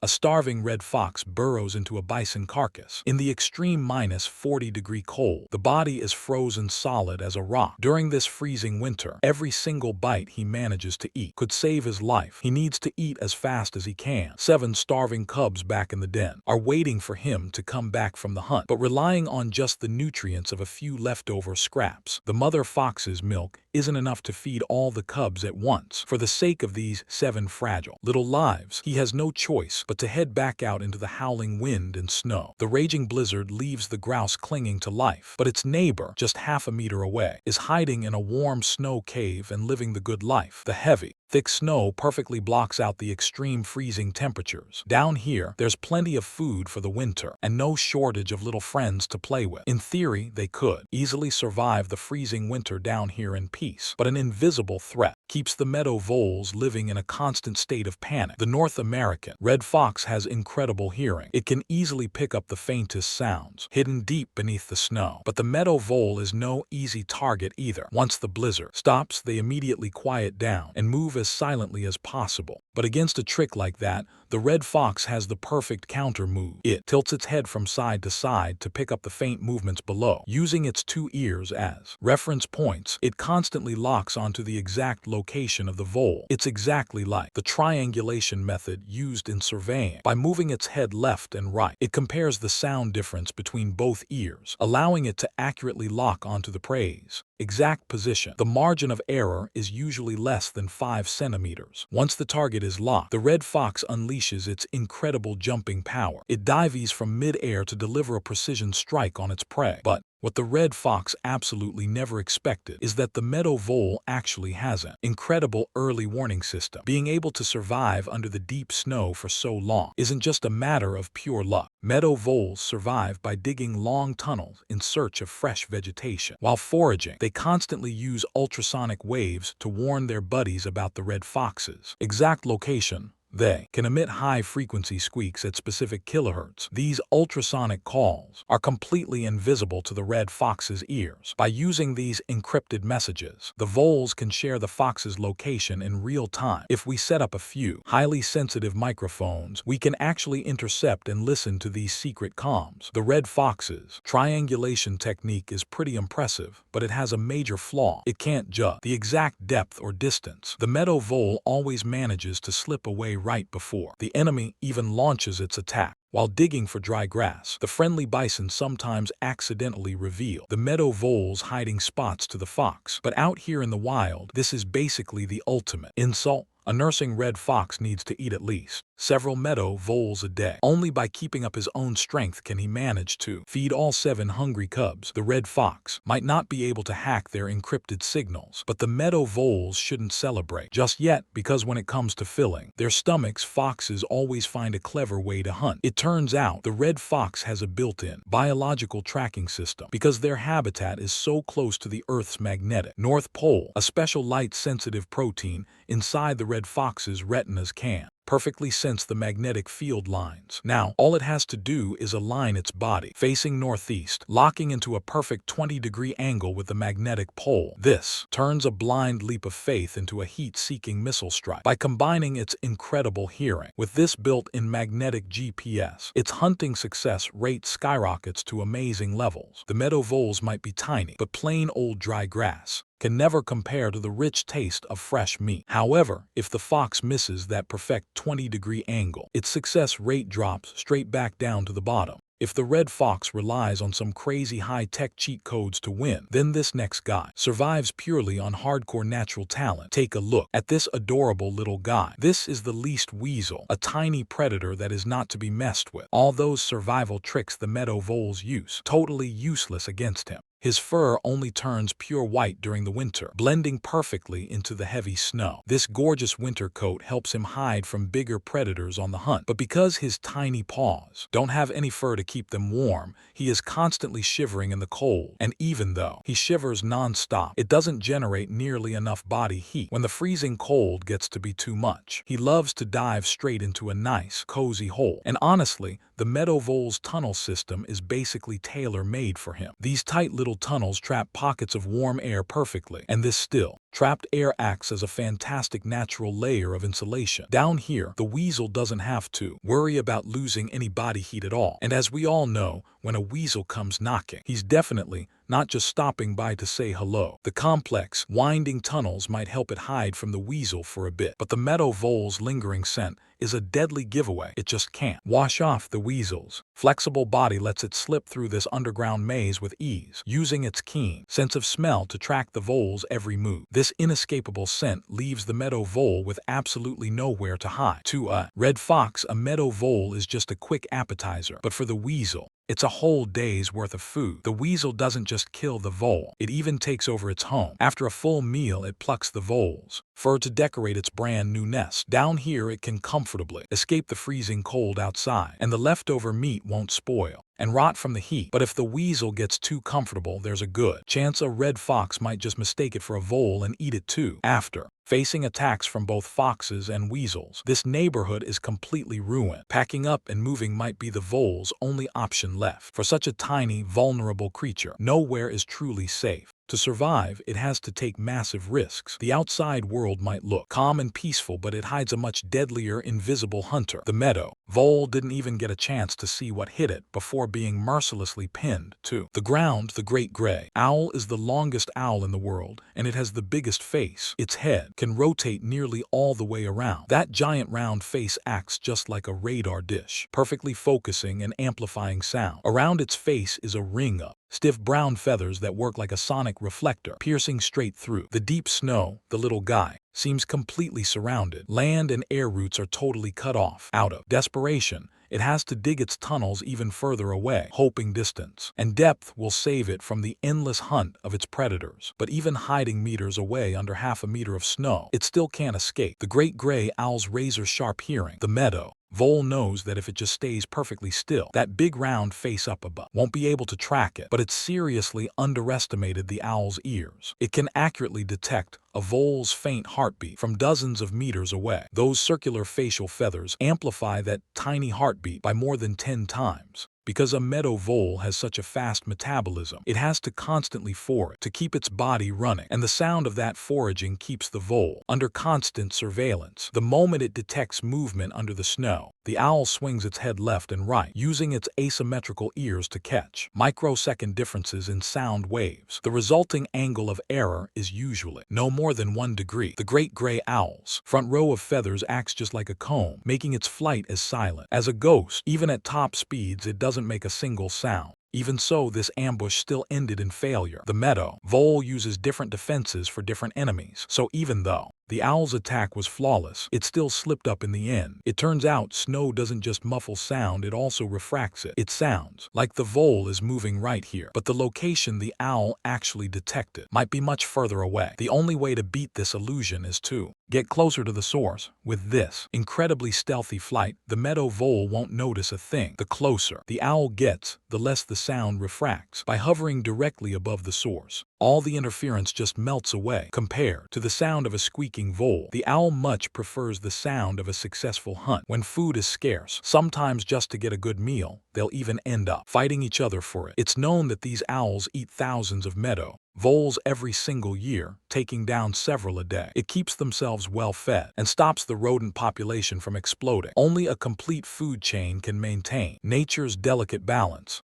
A starving red fox burrows into a bison carcass. In the extreme -40-degree cold, the body is frozen solid as a rock. During this freezing winter, every single bite he manages to eat could save his life. He needs to eat as fast as he can. 7 starving cubs back in the den are waiting for him to come back from the hunt, but relying on just the nutrients of a few leftover scraps. The mother fox's milk isn't enough to feed all the cubs at once. For the sake of these 7 fragile little lives, he has no choice but to head back out into the howling wind and snow. The raging blizzard leaves the grouse clinging to life, but its neighbor, just half a meter away, is hiding in a warm snow cave and living the good life. The heavy, thick snow perfectly blocks out the extreme freezing temperatures. Down here, there's plenty of food for the winter, and no shortage of little friends to play with. In theory, they could easily survive the freezing winter down here in peace, but an invisible threat keeps the meadow voles living in a constant state of panic. The North American red fox has incredible hearing. It can easily pick up the faintest sounds, hidden deep beneath the snow. But the meadow vole is no easy target either. Once the blizzard stops, they immediately quiet down and move as silently as possible. But against a trick like that, the red fox has the perfect counter move. It tilts its head from side to side to pick up the faint movements below. Using its 2 ears as reference points, it constantly locks onto the exact location of the vole. It's exactly like the triangulation method used in surveying. By moving its head left and right, it compares the sound difference between both ears, allowing it to accurately lock onto the prey's exact position. The margin of error is usually less than 5 centimeters. Once the target is locked, the red fox unleashes its incredible jumping power. It dives from mid-air to deliver a precision strike on its prey. But what the red fox absolutely never expected is that the meadow vole actually has an incredible early warning system. Being able to survive under the deep snow for so long isn't just a matter of pure luck. Meadow voles survive by digging long tunnels in search of fresh vegetation. While foraging, they constantly use ultrasonic waves to warn their buddies about the red fox's exact location. They can emit high-frequency squeaks at specific kilohertz. These ultrasonic calls are completely invisible to the red fox's ears. By using these encrypted messages, the voles can share the fox's location in real time. If we set up a few highly sensitive microphones, we can actually intercept and listen to these secret comms. The red fox's triangulation technique is pretty impressive, but it has a major flaw. It can't judge the exact depth or distance. The meadow vole always manages to slip away right before the enemy even launches its attack. While digging for dry grass, the friendly bison sometimes accidentally reveal the meadow vole's hiding spots to the fox. But out here in the wild, this is basically the ultimate insult. A nursing red fox needs to eat at least several meadow voles a day. Only by keeping up his own strength can he manage to feed all 7 hungry cubs. The red fox might not be able to hack their encrypted signals, but the meadow voles shouldn't celebrate just yet, because when it comes to filling their stomachs, foxes always find a clever way to hunt. It turns out the red fox has a built-in biological tracking system. Because their habitat is so close to the Earth's magnetic North Pole, a special light-sensitive protein inside the red fox's retinas can perfectly sense the magnetic field lines. Now, all it has to do is align its body facing northeast, locking into a perfect 20-degree angle with the magnetic pole. This turns a blind leap of faith into a heat-seeking missile strike. By combining its incredible hearing with this built-in magnetic GPS, its hunting success rate skyrockets to amazing levels. The meadow voles might be tiny, but plain old dry grass can never compare to the rich taste of fresh meat. However, if the fox misses that perfect 20-degree angle, its success rate drops straight back down to the bottom. If the red fox relies on some crazy high-tech cheat codes to win, then this next guy survives purely on hardcore natural talent. Take a look at this adorable little guy. This is the least weasel, a tiny predator that is not to be messed with. All those survival tricks the meadow voles use, totally useless against him. His fur only turns pure white during the winter, blending perfectly into the heavy snow. This gorgeous winter coat helps him hide from bigger predators on the hunt. But because his tiny paws don't have any fur to keep them warm, he is constantly shivering in the cold. And even though he shivers non-stop, it doesn't generate nearly enough body heat. When the freezing cold gets to be too much, he loves to dive straight into a nice, cozy hole. And honestly, the meadow vole's tunnel system is basically tailor-made for him. These tight little little tunnels trap pockets of warm air perfectly, and this still, trapped air acts as a fantastic natural layer of insulation. Down here, the weasel doesn't have to worry about losing any body heat at all. And as we all know, when a weasel comes knocking, he's definitely not just stopping by to say hello. The complex, winding tunnels might help it hide from the weasel for a bit, but the meadow vole's lingering scent is a deadly giveaway. It just can't wash off the weasel's flexible body lets it slip through this underground maze with ease, using its keen sense of smell to track the vole's every move. This inescapable scent leaves the meadow vole with absolutely nowhere to hide. To a red fox, a meadow vole is just a quick appetizer, but for the weasel, it's a whole day's worth of food. The weasel doesn't just kill the vole, it even takes over its home. After a full meal, it plucks the vole's fur to decorate its brand new nest. Down here, it can comfortably escape the freezing cold outside, and the leftover meat won't spoil and rot from the heat. But if the weasel gets too comfortable, there's a good chance a red fox might just mistake it for a vole and eat it too. After facing attacks from both foxes and weasels, this neighborhood is completely ruined. Packing up and moving might be the vole's only option left. For such a tiny, vulnerable creature, nowhere is truly safe. To survive, it has to take massive risks. The outside world might look calm and peaceful, but it hides a much deadlier, invisible hunter. The meadow vole didn't even get a chance to see what hit it before being mercilessly pinned to the ground. The great gray owl is the longest owl in the world, and it has the biggest face. Its head can rotate nearly all the way around. That giant round face acts just like a radar dish, perfectly focusing and amplifying sound. Around its face is a ring of stiff brown feathers that work like a sonic reflector, piercing straight through the deep snow. The little guy seems completely surrounded. Land and air routes are totally cut off. Out of desperation, it has to dig its tunnels even further away, hoping distance and depth will save it from the endless hunt of its predators. But even hiding meters away under half a meter of snow, it still can't escape the great gray owl's razor-sharp hearing. The meadow vole knows that if it just stays perfectly still, that big round face up above won't be able to track it. But it seriously underestimated the owl's ears. It can accurately detect a vole's faint heartbeat from dozens of meters away. Those circular facial feathers amplify that tiny heartbeat by more than 10 times. Because a meadow vole has such a fast metabolism, it has to constantly forage to keep its body running, and the sound of that foraging keeps the vole under constant surveillance. The moment it detects movement under the snow, the owl swings its head left and right, using its asymmetrical ears to catch microsecond differences in sound waves. The resulting angle of error is usually no more than 1 degree. The great gray owl's front row of feathers acts just like a comb, making its flight as silent as a ghost. Even at top speeds, it doesn't make a single sound. Even so, this ambush still ended in failure. The meadow vole uses different defenses for different enemies, so even though the owl's attack was flawless, it still slipped up in the end. It turns out snow doesn't just muffle sound, it also refracts it. It sounds like the vole is moving right here, but the location the owl actually detected might be much further away. The only way to beat this illusion is to get closer to the source. With this incredibly stealthy flight, the meadow vole won't notice a thing. The closer the owl gets, the less the sound refracts. By hovering directly above the source, all the interference just melts away. Compared to the sound of a squeaking vole, the owl much prefers the sound of a successful hunt. When food is scarce, sometimes just to get a good meal, they'll even end up fighting each other for it. It's known that these owls eat thousands of meadow voles every single year, taking down several a day. It keeps themselves well fed and stops the rodent population from exploding. Only a complete food chain can maintain nature's delicate balance.